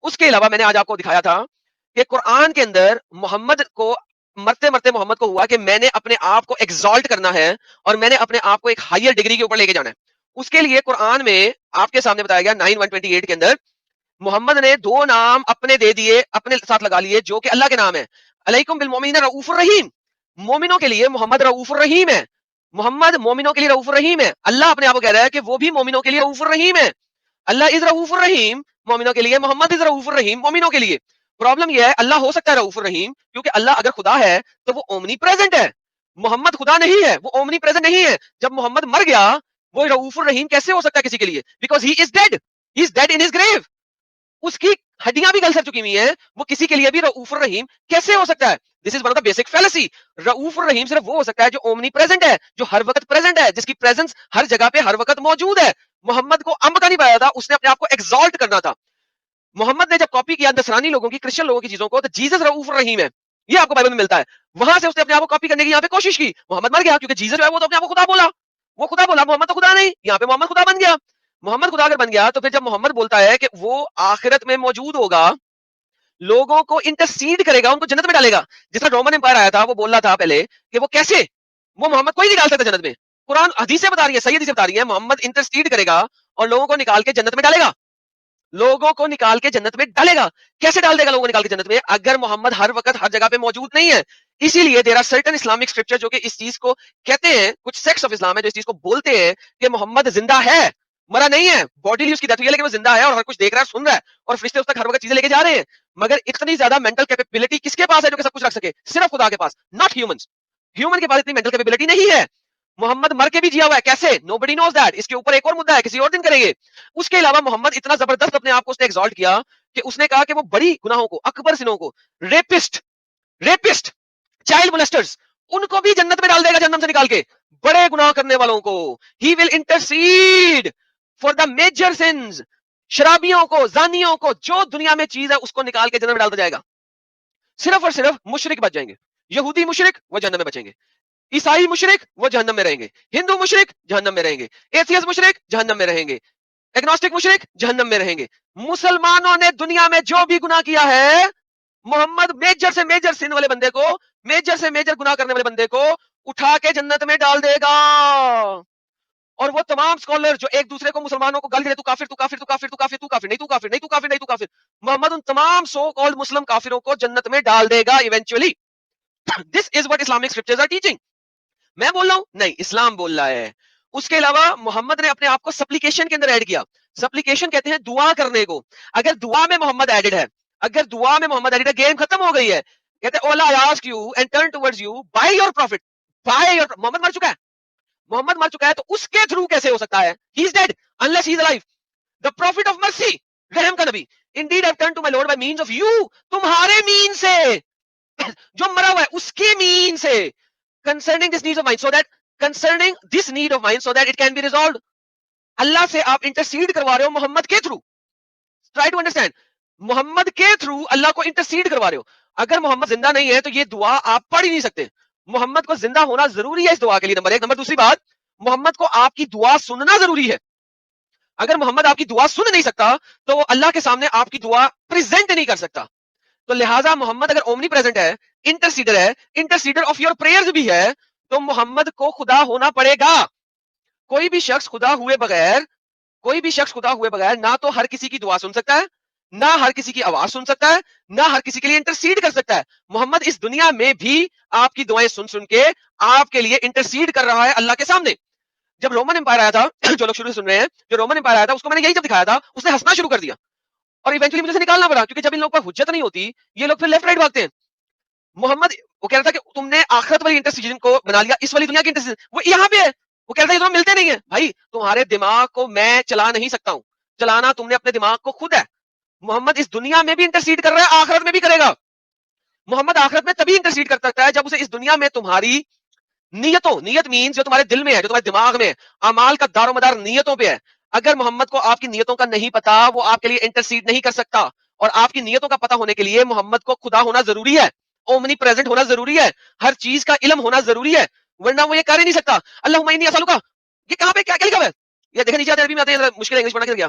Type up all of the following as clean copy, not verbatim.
اس کے علاوہ میں نے آج آپ کو دکھایا تھا کہ قرآن کے اندر محمد کو مرتے مرتے محمد کو ہوا کہ میں نے اپنے آپ کو ایگزالٹ کرنا ہے اور میں نے اپنے آپ کو ایک ہائر ڈگری کے اوپر لے کے جانا ہے. اس کے لیے قرآن میں آپ کے سامنے بتایا گیا 9:128 کے اندر محمد نے 2 نام اپنے دے دیے, اپنے ساتھ لگا لیے, جو کہ اللہ کے نام ہے. علیکم بالمومنین رؤوف الرحیم, مومنوں کے لیے محمد رؤوف الرحیم ہے. محمد مومنوں کے لیے رؤوف الرحیم ہے. اللہ اپنے آپ کو کہہ رہا ہے کہ وہ بھی مومنوں کے لیے رؤوف الرحیم ہے. اللہ از رؤوف الرحیم مومنوں کے لیے, محمد از رؤوف الرحیم مومنوں کے لیے. پرابلم یہ ہے اللہ ہو سکتا ہے رؤوف الرحیم, کیونکہ اللہ اگر خدا ہے تو وہ اومنی پریزنٹ ہے. محمد خدا نہیں ہے, وہ اومنی پریزنٹ نہیں ہے. جب محمد مر گیا وہ رؤوف الرحیم کیسے ہو سکتا ہے کسی کے لیے؟ Because he is dead, he is dead in his grave. اس کی ہڈیاں بھی گل سر چکی ہوئی ہیں, وہ کسی کے لیے بھی رؤوف الرحیم کیسے ہو سکتا ہے؟ This is one of the basic fallacy. رؤوف الرحیم صرف وہ ہو سکتا ہے جو اومنی پریزنٹ ہے, جو ہر وقت پریزنٹ ہے, جس کی پریزنس ہر جگہ پہ ہر وقت موجود ہے. محمد کو امب کا نہیں پایا تھا, اس نے اپنے آپ کو ایگزالٹ کرنا تھا. محمد نے جب کاپی کیا نصرانی لوگوں کی, کرسچن لوگوں کی چیزوں کو, تو جیسس رؤوف الرحیم ہے, یہ آپ کو بائبل میں ملتا ہے. وہاں سے اس نے اپنے آپ کو کاپی کرنے کی یہاں پہ کوشش کی, محمد مر گیا کیونکہ جیسس جو ہے وہ تو اپنے آپ کو خدا بولا, وہ خدا بولا, محمد تو خدا نہیں. یہاں پہ محمد خدا بن گیا. محمد خدا اگر بن گیا تو پھر جب محمد بولتا ہے کہ وہ آخرت میں موجود ہوگا, لوگوں کو انٹرسیڈ کرے گا, ان کو جنت میں ڈالے گا. جس طرح رومن امپائر آیا تھا وہ بول رہا تھا پہلے کہ وہ کیسے, وہ محمد کوئی نہیں ڈال سکتا جنت میں. قرآن حدیثیں بتا رہی ہے, صحیح حدیثیں بتا رہی ہیں, محمد انٹرسیڈ کرے گا اور لوگوں کو نکال کے جنت میں ڈالے گا, لوگوں کو نکال کے جنت میں ڈالے گا. کیسے ڈال دے گا لوگوں کو نکال کے جنت میں؟ اگر محمد ہر وقت ہر جگہ پہ موجود نہیں ہے. اسی لیے there are certain Islamic scripture جو کہ اس چیز کو کہتے ہیں, کچھ سیکٹس آف اسلام ہے جو اس چیز کو بولتے ہیں کہ محمد زندہ ہے, مرا نہیں ہے. باڈی اس کی ڈیتھ ہوئی ہے لیکن وہ زندہ ہے اور ہر کچھ دیکھ رہا ہے, سن رہا ہے, اور فرشتے اس تک ہر وقت چیزیں لے کے جا رہے ہیں. مگر اتنی زیادہ مینٹل کیپیبلٹی کس کے پاس ہے جو کہ سب کچھ رکھ سکے؟ صرف خدا کے پاس, ناٹ ہیومنز. ہیومن کے پاس اتنی مینٹل کیپیبلٹی نہیں ہے. محمد مر کے بھی جیا ہوا ہے, کیسے؟ Nobody knows that. اس کے اوپر ایک اور مدعا ہے, کسی اور دن کریں گے. اس کے علاوہ محمد اتنا زبردست اپنے آپ کو اس نے ایگزالٹ کیا کہ اس نے کہا کہ وہ بڑی گناہوں کو, اکبر سنوں کو, ریپسٹ, چائلڈ مولسٹرز, ان کو بھی جنت میں ڈال دے گا جہنم سے نکال کے. بڑے گناہ کرنے والوں کو he will intercede for the major sins. شرابیوں کو, زانیوں کو, جو دنیا میں چیز ہے اس کو نکال کے جنت میں ڈالتا جائے گا. صرف اور صرف مشرک بچ جائیں گے. یہودی مشرک وہ جہنم میں بچیں گے, عیسائی مشرک وہ جہنم میں رہیں گے, ہندو مشرک جہنم میں رہیں گے, ایتھیس مشرک جہنم میں رہیں گے, ایگنوسٹک مشرک جہنم میں رہیں گے. مسلمانوں نے دنیا میں جو بھی گناہ کیا ہے, محمد میجر سے میجر سن والے بندے کو, میجر سے میجر گناہ کرنے والے بندے کو اٹھا کے جنت میں ڈال دے گا. اور وہ تمام اسکالر جو ایک دوسرے کو مسلمانوں کو گل دے, تو کافر, تو کافر, تو کافر, تو کافر, تو کافر, نہیں تو کافر, نہیں تو کافر, نہیں تو کافر, محمد ان تمام سو کالڈ مسلم کافروں کو جنت میں ڈال دے گا eventually. This is what Islamic scriptures are teaching. میں بول رہا ہوں نہیں, اسلام بول رہا ہے. اس کے علاوہ محمد نے اپنے آپ کو سپلیکیشن کے اندر ایڈ کیا. سپلیکیشن کہتے ہیں دعا کرنے کو. اگر دعا میں محمد ایڈڈ ہے, اگر دعا میں محمد ایڈڈ ہے, گیم ختم ہو گئی ہے. کہتے ہیں اولا I ask you and turn towards you by your prophet, by your محمد مر چکا ہے, محمد مر چکا ہے, تو اس کے تھرو کیسے ہو سکتا ہے؟ He is dead unless he is alive. The prophet of mercy, رحم کا نبی, indeed I have turned to my Lord by means of you, تمہارے مین سے, جو مرا ہوا ہے اس کے مین سے, concerning this need of mine, so that concerning this need of mine, so that it can be resolved. اللہ سے آپ انٹرسیڈ کروا رہے ہو محمد کے تھرو. ٹرائی ٹو انڈرسٹینڈ, محمد کے تھرو اللہ کو انٹرسیڈ کروا رہے ہو. اگر محمد زندہ نہیں ہے تو یہ دعا آپ پڑھ ہی نہیں سکتے. محمد کو زندہ ہونا ضروری ہے اس دعا کے لیے, نمبر ایک. نمبر دوسری بات, محمد کو آپ کی دعا سننا ضروری ہے. اگر محمد آپ کی دعا سن نہیں سکتا تو وہ اللہ کے سامنے آپ کی دعا پریزنٹ نہیں کر سکتا. تو لہٰذا محمد اگر اومنی پریزنٹ ہے, انٹرسیڈر ہے, انٹرسیڈر آف یور پریئرز بھی ہے, تو محمد کو خدا ہونا پڑے گا. کوئی بھی شخص خدا ہوئے بغیر, کوئی بھی شخص خدا ہوئے بغیر نہ تو ہر کسی کی دعا سن سکتا ہے, نہ ہر کسی کی آواز سن سکتا ہے, نہ ہر کسی کے لیے انٹرسیڈ کر سکتا ہے. محمد اس دنیا میں بھی آپ کی دعائیں سن سن کے آپ کے لیے انٹرسیڈ کر رہا ہے اللہ کے سامنے. جب رومن امپائر آیا تھا, جو لوگ شروع سے سن رہے ہیں, جو رومن امپائر آیا تھا اس کو میں نے یہی جب دکھایا تھا, اس نے ہنسنا شروع کر دیا اور ایونچولی مجھے سے نکالنا پڑا, کیونکہ جب ان لوگوں پر حجت نہیں ہوتی یہ لوگ پھر لیفٹ رائٹ بھاگتے ہیں. محمد وہ کہہ رہا تھا کہ تم نے آخرت والی انٹرسیجن کو بنا لیا, اس والی دنیا کی انٹرسیجن وہ یہاں پہ ہے. وہ کہہ رہا تھا یہ ملتے نہیں ہیں. بھائی تمہارے دماغ کو میں چلا نہیں سکتا ہوں, چلانا تم نے اپنے دماغ کو خود ہے. محمد اس دنیا میں بھی انٹرسیڈ کر رہا ہے, آخرت میں بھی کرے گا. محمد آخرت میں تبھی انٹرسیڈ کر سکتا ہے جب اسے اس دنیا میں تمہاری نیتوں, نیت مینز جو تمہارے دل میں ہے, جو تمہارے دماغ میں, اعمال کا دار و مدار نیتوں پہ ہے. اگر محمد کو آپ کی نیتوں کا نہیں پتا, وہ آپ کے لیے انٹرسیڈ نہیں کر سکتا. اور آپ کی نیتوں کا پتہ ہونے کے لیے محمد کو خدا ہونا ضروری ہے, اومنی پریزنٹ ہونا ضروری ہے, ہر چیز کا علم ہونا ضروری ہے, ورنہ وہ یہ کر ہی نہیں سکتا. اللہم انی اسالک, یہ کہاں پہ کیا لکھا ہوا ہے؟ یہ دیکھیں نیچے عربی میں آتے ہیں, مشکل انگلش پڑھنا کر گیا.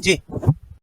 جی